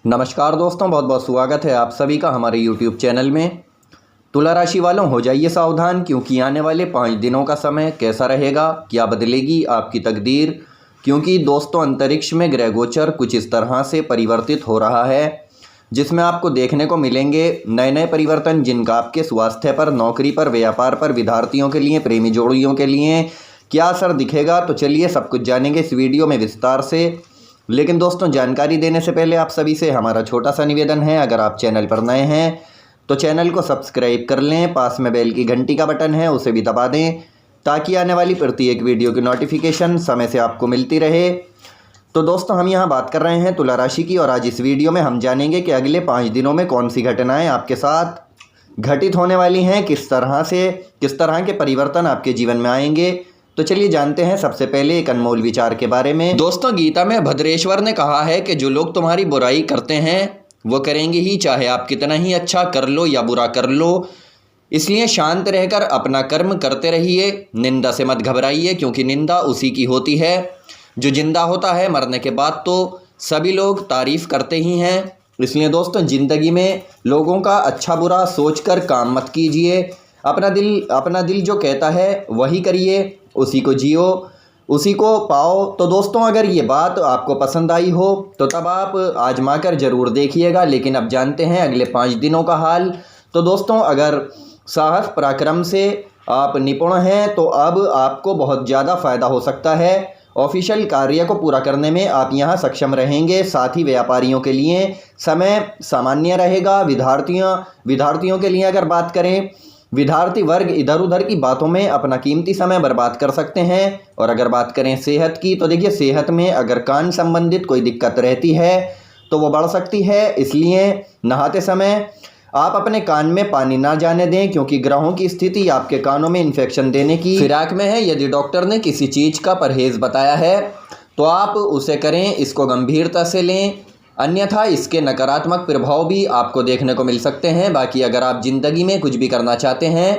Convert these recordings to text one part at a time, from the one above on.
नमस्कार दोस्तों, बहुत बहुत स्वागत है आप सभी का हमारे YouTube चैनल में। तुला राशि वालों, हो जाइए सावधान, क्योंकि आने वाले 5 दिनों का समय कैसा रहेगा, क्या बदलेगी आपकी तकदीर। क्योंकि दोस्तों, अंतरिक्ष में ग्रह गोचर कुछ इस तरह से परिवर्तित हो रहा है जिसमें आपको देखने को मिलेंगे नए नए परिवर्तन, जिनका आपके स्वास्थ्य पर, नौकरी पर, व्यापार पर, विद्यार्थियों के लिए, प्रेमी जोड़ियों के लिए क्या असर दिखेगा। तो चलिए सब कुछ जानेंगे इस वीडियो में विस्तार से। लेकिन दोस्तों, जानकारी देने से पहले आप सभी से हमारा छोटा सा निवेदन है, अगर आप चैनल पर नए हैं तो चैनल को सब्सक्राइब कर लें, पास में बेल की घंटी का बटन है उसे भी दबा दें, ताकि आने वाली प्रत्येक वीडियो की नोटिफिकेशन समय से आपको मिलती रहे। तो दोस्तों, हम यहाँ बात कर रहे हैं तुला राशि की, और आज इस वीडियो में हम जानेंगे कि अगले 5 दिनों में कौन सी घटनाएँ आपके साथ घटित होने वाली हैं, किस तरह के परिवर्तन आपके जीवन में आएंगे। तो चलिए जानते हैं सबसे पहले एक अनमोल विचार के बारे में। दोस्तों, गीता में भद्रेश्वर ने कहा है कि जो लोग तुम्हारी बुराई करते हैं वो करेंगे ही, चाहे आप कितना ही अच्छा कर लो या बुरा कर लो। इसलिए शांत रहकर अपना कर्म करते रहिए, निंदा से मत घबराइए, क्योंकि निंदा उसी की होती है जो जिंदा होता है। मरने के बाद तो सभी लोग तारीफ करते ही हैं। इसलिए दोस्तों, ज़िंदगी में लोगों का अच्छा बुरा सोचकर काम मत कीजिए। अपना दिल जो कहता है वही करिए, उसी को जियो, उसी को पाओ। तो दोस्तों, अगर ये बात आपको पसंद आई हो तो तब आप आजमा कर ज़रूर देखिएगा। लेकिन अब जानते हैं अगले 5 दिनों का हाल। तो दोस्तों, अगर साहस पराक्रम से आप निपुण हैं तो अब आपको बहुत ज़्यादा फ़ायदा हो सकता है। ऑफिशियल कार्य को पूरा करने में आप यहाँ सक्षम रहेंगे। साथ ही व्यापारियों के लिए समय सामान्य रहेगा। विद्यार्थियों के लिए अगर बात करें, विद्यार्थी वर्ग इधर उधर की बातों में अपना कीमती समय बर्बाद कर सकते हैं। और अगर बात करें सेहत की, तो देखिए, सेहत में अगर कान संबंधित कोई दिक्कत रहती है तो वो बढ़ सकती है। इसलिए नहाते समय आप अपने कान में पानी ना जाने दें, क्योंकि ग्रहों की स्थिति आपके कानों में इन्फेक्शन देने की फिराक में है। यदि डॉक्टर ने किसी चीज़ का परहेज़ बताया है तो आप उसे करें, इसको गंभीरता से लें, अन्यथा इसके नकारात्मक प्रभाव भी आपको देखने को मिल सकते हैं। बाकी अगर आप ज़िंदगी में कुछ भी करना चाहते हैं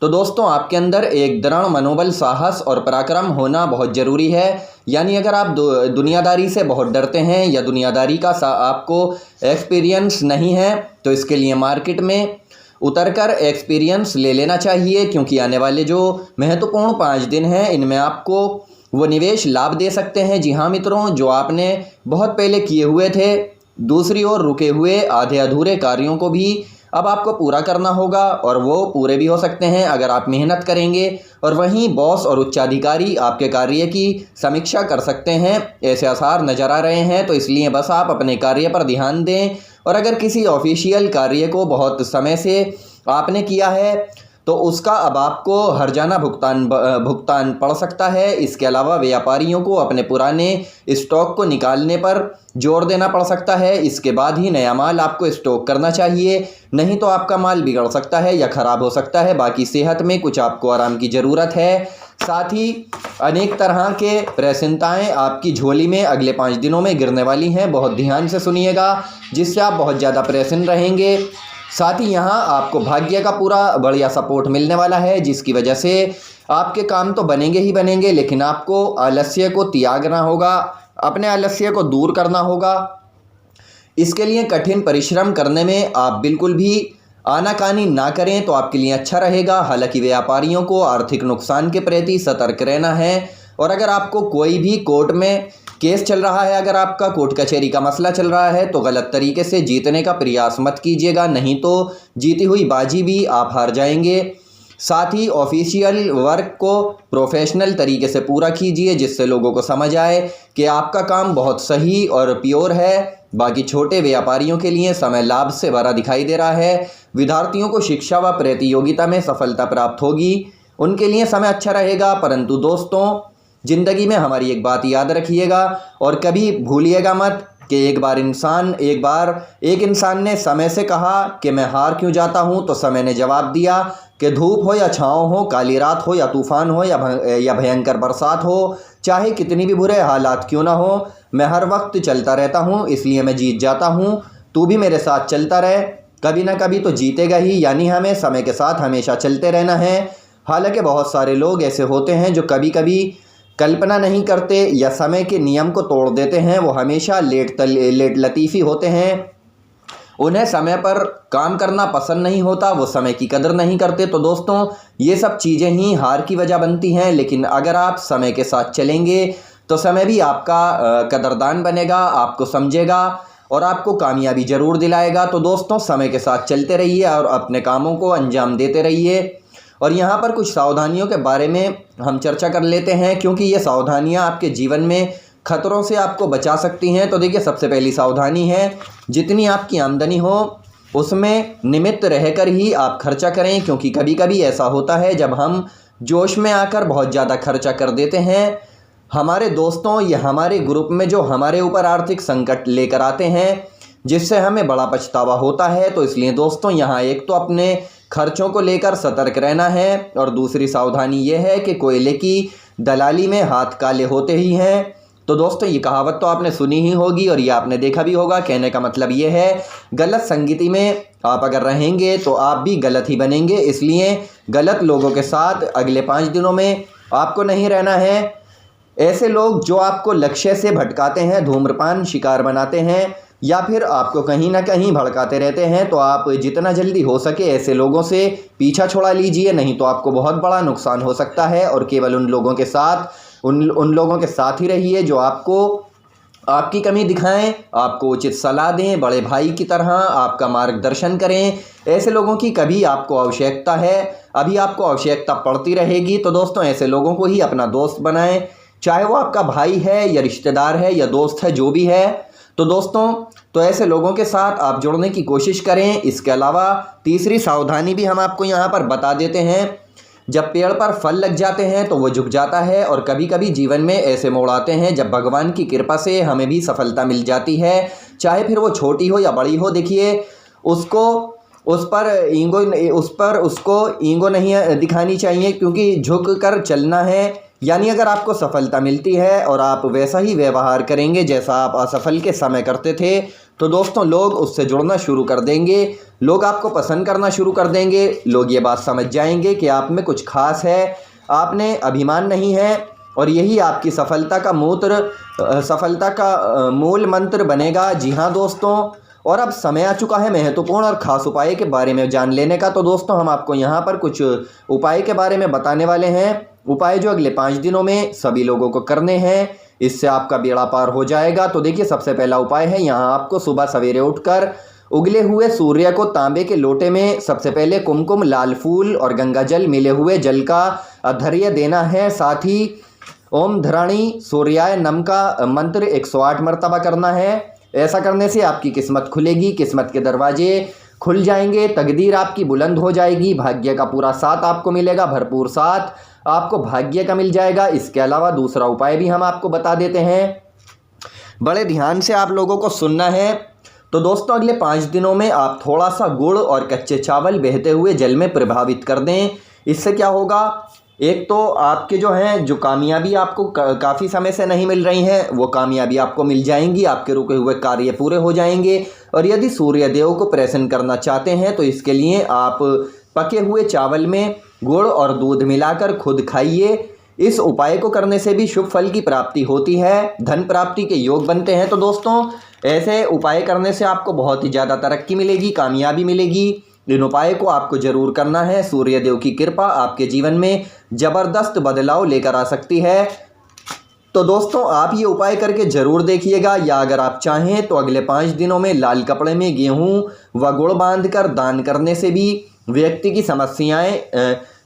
तो दोस्तों, आपके अंदर एक दृढ़ मनोबल, साहस और पराक्रम होना बहुत ज़रूरी है। यानी अगर आप दुनियादारी से बहुत डरते हैं या दुनियादारी का आपको एक्सपीरियंस नहीं है, तो इसके लिए मार्केट में उतरकर एक्सपीरियंस ले लेना चाहिए, क्योंकि आने वाले जो महत्वपूर्ण 5 दिन हैं इनमें आपको वो निवेश लाभ दे सकते हैं। जी हाँ मित्रों, जो आपने बहुत पहले किए हुए थे, दूसरी ओर रुके हुए आधे अधूरे कार्यों को भी अब आपको पूरा करना होगा, और वो पूरे भी हो सकते हैं अगर आप मेहनत करेंगे। और वहीं बॉस और उच्चाधिकारी आपके कार्य की समीक्षा कर सकते हैं, ऐसे आसार नजर आ रहे हैं। तो इसलिए बस आप अपने कार्य पर ध्यान दें। और अगर किसी ऑफिशियल कार्य को बहुत समय से आपने किया है तो उसका अब आपको हर्जाना भुगतान पड़ सकता है। इसके अलावा व्यापारियों को अपने पुराने स्टॉक को निकालने पर जोर देना पड़ सकता है। इसके बाद ही नया माल आपको स्टॉक करना चाहिए, नहीं तो आपका माल बिगड़ सकता है या ख़राब हो सकता है। बाकी सेहत में कुछ आपको आराम की ज़रूरत है। साथ ही अनेक तरह के प्रसन्नताएँ आपकी झोली में अगले 5 दिनों में गिरने वाली हैं। बहुत ध्यान से सुनिएगा, जिससे आप बहुत ज़्यादा प्रसन्न रहेंगे। साथ ही यहाँ आपको भाग्य का पूरा बढ़िया सपोर्ट मिलने वाला है, जिसकी वजह से आपके काम तो बनेंगे ही बनेंगे। लेकिन आपको आलस्य को त्यागना होगा, अपने आलस्य को दूर करना होगा। इसके लिए कठिन परिश्रम करने में आप बिल्कुल भी आनाकानी ना करें तो आपके लिए अच्छा रहेगा। हालांकि व्यापारियों को आर्थिक नुकसान के प्रति सतर्क रहना है। और अगर आपको कोई भी कोर्ट में केस चल रहा है, अगर आपका कोर्ट कचहरी का मसला चल रहा है, तो गलत तरीके से जीतने का प्रयास मत कीजिएगा, नहीं तो जीती हुई बाजी भी आप हार जाएंगे। साथ ही ऑफिशियल वर्क को प्रोफेशनल तरीके से पूरा कीजिए, जिससे लोगों को समझ आए कि आपका काम बहुत सही और प्योर है। बाकी छोटे व्यापारियों के लिए समय लाभ से भरा दिखाई दे रहा है। विद्यार्थियों को शिक्षा व प्रतियोगिता में सफलता प्राप्त होगी, उनके लिए समय अच्छा रहेगा। परंतु दोस्तों, ज़िंदगी में हमारी एक बात याद रखिएगा और कभी भूलिएगा मत कि एक इंसान ने समय से कहा कि मैं हार क्यों जाता हूँ, तो समय ने जवाब दिया कि धूप हो या छाँव हो, काली रात हो या तूफान हो या भयंकर बरसात हो, चाहे कितनी भी बुरे हालात क्यों ना हो, मैं हर वक्त चलता रहता हूँ, इसलिए मैं जीत जाता हूँ। तू भी मेरे साथ चलता रहे, कभी ना कभी तो जीतेगा ही। यानी हमें समय के साथ हमेशा चलते रहना है। हालांकि बहुत सारे लोग ऐसे होते हैं जो कभी कभी कल्पना नहीं करते या समय के नियम को तोड़ देते हैं, वो हमेशा लेट लतीफ़ी होते हैं। उन्हें समय पर काम करना पसंद नहीं होता, वो समय की कदर नहीं करते। तो दोस्तों ये सब चीज़ें ही हार की वजह बनती हैं। लेकिन अगर आप समय के साथ चलेंगे तो समय भी आपका कदरदान बनेगा, आपको समझेगा और आपको कामयाबी ज़रूर दिलाएगा। तो दोस्तों समय के साथ चलते रहिए और अपने कामों को अंजाम देते रहिए। और यहाँ पर कुछ सावधानियों के बारे में हम चर्चा कर लेते हैं, क्योंकि ये सावधानियाँ आपके जीवन में खतरों से आपको बचा सकती हैं। तो देखिए, सबसे पहली सावधानी है, जितनी आपकी आमदनी हो उसमें निमित्त रहकर ही आप खर्चा करें, क्योंकि कभी कभी ऐसा होता है जब हम जोश में आकर बहुत ज़्यादा खर्चा कर देते हैं, हमारे दोस्तों या हमारे ग्रुप में जो हमारे ऊपर आर्थिक संकट लेकर आते हैं, जिससे हमें बड़ा पछतावा होता है। तो इसलिए दोस्तों यहाँ एक तो अपने खर्चों को लेकर सतर्क रहना है, और दूसरी सावधानी ये है कि कोयले की दलाली में हाथ काले होते ही हैं। तो दोस्तों ये कहावत तो आपने सुनी ही होगी और ये आपने देखा भी होगा। कहने का मतलब ये है, गलत संगति में आप अगर रहेंगे तो आप भी गलत ही बनेंगे। इसलिए गलत लोगों के साथ अगले 5 दिनों में आपको नहीं रहना है। ऐसे लोग जो आपको लक्ष्य से भटकाते हैं, धूम्रपान शिकार बनाते हैं या फिर आपको कहीं ना कहीं भड़काते रहते हैं, तो आप जितना जल्दी हो सके ऐसे लोगों से पीछा छुड़ा लीजिए, नहीं तो आपको बहुत बड़ा नुकसान हो सकता है। और केवल उन लोगों के साथ ही रहिए जो आपको आपकी कमी दिखाएं, आपको उचित सलाह दें, बड़े भाई की तरह आपका मार्गदर्शन करें। ऐसे लोगों की कभी आपको आवश्यकता है, अभी आपको आवश्यकता पड़ती रहेगी। तो दोस्तों ऐसे लोगों को ही अपना दोस्त बनाएं, चाहे वो आपका भाई है या रिश्तेदार है या दोस्त है, जो भी है। तो दोस्तों तो ऐसे लोगों के साथ आप जुड़ने की कोशिश करें। इसके अलावा तीसरी सावधानी भी हम आपको यहाँ पर बता देते हैं, जब पेड़ पर फल लग जाते हैं तो वो झुक जाता है। और कभी कभी जीवन में ऐसे मोड़ आते हैं जब भगवान की कृपा से हमें भी सफलता मिल जाती है, चाहे फिर वो छोटी हो या बड़ी हो। देखिए उसको ईगो नहीं दिखानी चाहिए, क्योंकि झुक कर चलना है। यानी अगर आपको सफलता मिलती है और आप वैसा ही व्यवहार करेंगे जैसा आप असफल के समय करते थे, तो दोस्तों लोग उससे जुड़ना शुरू कर देंगे, लोग आपको पसंद करना शुरू कर देंगे। लोग ये बात समझ जाएंगे कि आप में कुछ खास है, आपने अभिमान नहीं है, और यही आपकी सफलता का मूल मंत्र बनेगा। जी हाँ दोस्तों, और अब समय आ चुका है महत्वपूर्ण और ख़ास उपाय के बारे में जान लेने का। तो दोस्तों हम आपको यहाँ पर कुछ उपाय के बारे में बताने वाले हैं, उपाय जो अगले 5 दिनों में सभी लोगों को करने हैं, इससे आपका बेड़ा पार हो जाएगा। तो देखिए, सबसे पहला उपाय है, यहाँ आपको सुबह सवेरे उठकर उगले हुए सूर्य को तांबे के लोटे में सबसे पहले कुमकुम, लाल फूल और गंगा जल मिले हुए जल का अर्घ्य देना है। साथ ही ओम धराणी सूर्याय नम का मंत्र 108 मरतबा करना है। ऐसा करने से आपकी किस्मत खुलेगी, किस्मत के दरवाजे खुल जाएंगे, तकदीर आपकी बुलंद हो जाएगी, भाग्य का पूरा साथ आपको मिलेगा, भरपूर साथ आपको भाग्य का मिल जाएगा। इसके अलावा दूसरा उपाय भी हम आपको बता देते हैं, बड़े ध्यान से आप लोगों को सुनना है। तो दोस्तों अगले 5 दिनों में आप थोड़ा सा गुड़ और कच्चे चावल बहते हुए जल में प्रभावित कर दें। इससे क्या होगा, एक तो आपके जो कामयाबी आपको काफ़ी समय से नहीं मिल रही हैं, वो कामयाबी आपको मिल जाएंगी, आपके रुके हुए कार्य पूरे हो जाएंगे। और यदि सूर्य देव को प्रसन्न करना चाहते हैं तो इसके लिए आप पके हुए चावल में गुड़ और दूध मिलाकर खुद खाइए। इस उपाय को करने से भी शुभ फल की प्राप्ति होती है, धन प्राप्ति के योग बनते हैं। तो दोस्तों ऐसे उपाय करने से आपको बहुत ही ज़्यादा तरक्की मिलेगी, कामयाबी मिलेगी। इन उपाय को आपको जरूर करना है। सूर्य देव की कृपा आपके जीवन में ज़बरदस्त बदलाव लेकर आ सकती है। तो दोस्तों आप ये उपाय करके ज़रूर देखिएगा, या अगर आप चाहें तो अगले 5 दिनों में लाल कपड़े में गेहूं व गुड़ बांधकर दान करने से भी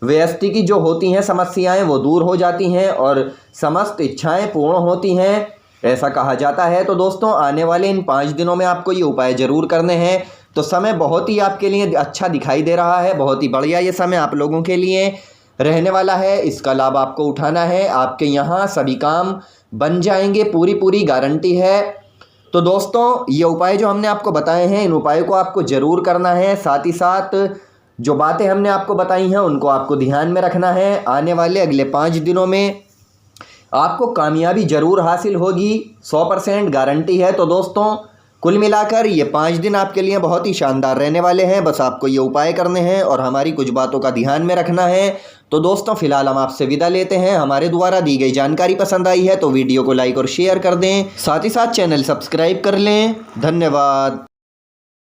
व्यक्ति की जो होती हैं समस्याएं वो दूर हो जाती हैं और समस्त इच्छाएं पूर्ण होती हैं, ऐसा कहा जाता है। तो दोस्तों आने वाले इन 5 दिनों में आपको ये उपाय ज़रूर करने हैं। तो समय बहुत ही आपके लिए अच्छा दिखाई दे रहा है, बहुत ही बढ़िया ये समय आप लोगों के लिए रहने वाला है। इसका लाभ आपको उठाना है, आपके यहाँ सभी काम बन जाएंगे, पूरी गारंटी है। तो दोस्तों ये उपाय जो हमने आपको बताए हैं, इन उपायों को आपको ज़रूर करना है। साथ ही साथ जो बातें हमने आपको बताई हैं उनको आपको ध्यान में रखना है। आने वाले अगले 5 दिनों में आपको कामयाबी ज़रूर हासिल होगी, 100% गारंटी है। तो दोस्तों कुल मिलाकर ये 5 दिन आपके लिए बहुत ही शानदार रहने वाले हैं। बस आपको ये उपाय करने हैं और हमारी कुछ बातों का ध्यान में रखना है। तो दोस्तों फिलहाल हम आपसे विदा लेते हैं। हमारे द्वारा दी गई जानकारी पसंद आई है तो वीडियो को लाइक और शेयर कर दें, साथ ही साथ चैनल सब्सक्राइब कर लें। धन्यवाद।